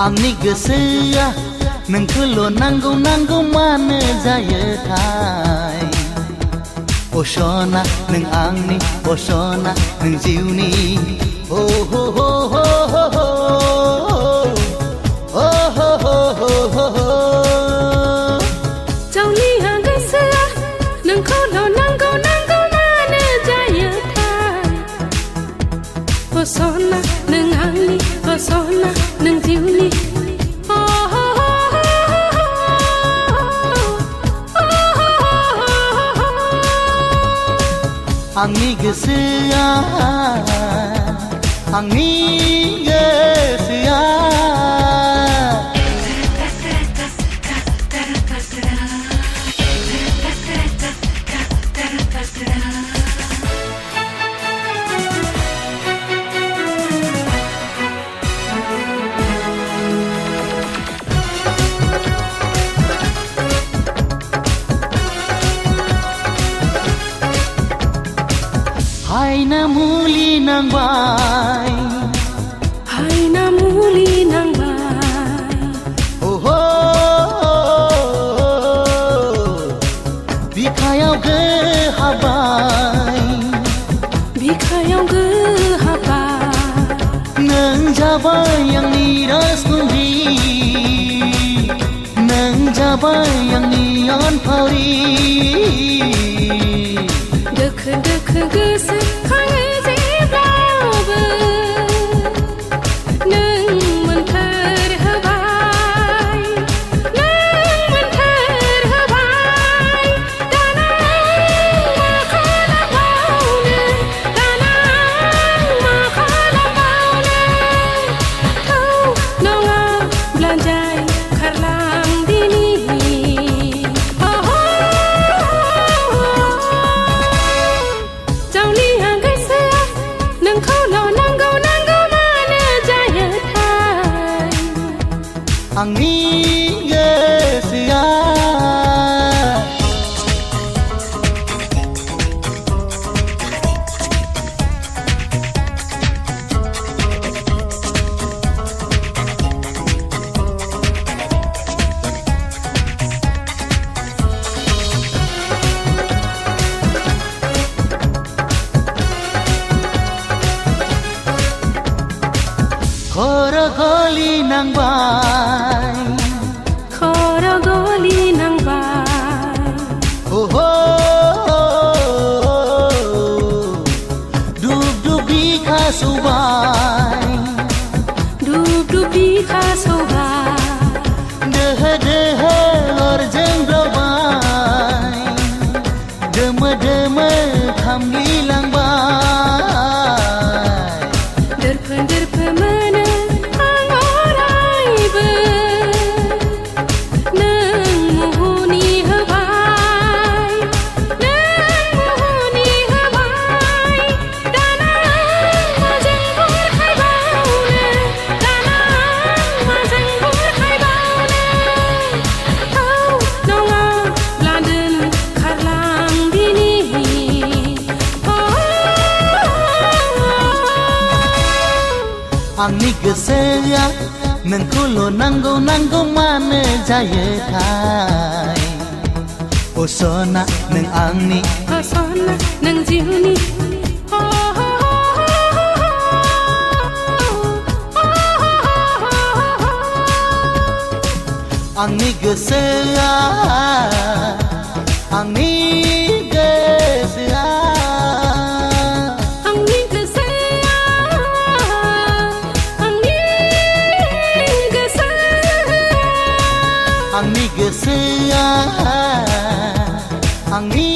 आंनि गोसोआ नोंखौल' नांगौ नांगौ मानो जायोथाय अ सना नों आंनि अ सना नों जिउनि हो हो हो हो हो हो हो हो हो जावलिया गोसोआ नोंखौल' नांगौ नांगौ मानो जायोथाय अ सना नों आंनि अ सना नों जिउनि आंनि गोसोआ आंनि गोसोआ हायना मुलि नांबाय हायना मुलि नांबाय ओहो बिखायाव गो हाबाय बिखायाव गो हाबाय नों जाबाय आंनि राजकुमारी नों जाबाय आंनि अनफावरि दोखो दोखो गोसो खाङो जेब्लाबो नों मोन्थोर होबाय नों मोन्थोर होबाय दाना मा खालामबावनो दाना मा खालामबावनो थौ नङाब्ला जाय खारलांदिनि आंनि गोसोआ खर' गलि नांबाय खर' गलि नांबाय ओहो दुब दुब बिखा सौबाय दुब दुब बिखा सौबाय दोहो दोहो अरजों ब्रावबाय दोमो दोमो खामग्लिलांबाय दोरफो दोरफो मोनो आं अरायबो नों मुहुनि होबाय नों मुहुनि होबाय दाना माजों बुरखायबावनो दाना माजों बुरखायबावनो थौ नङाब्ला दोनखारलांदिनि आंनि गोसोआ नोंखौल' नांगौ नांगौ मानो जायोथाय अ सना नों आंनि अ सना नों जिउनि आंनि गोसोआ आंनि गोसोआ आंनि गोसोआ आंनि गोसोआ आंनि गोसोआ आंनि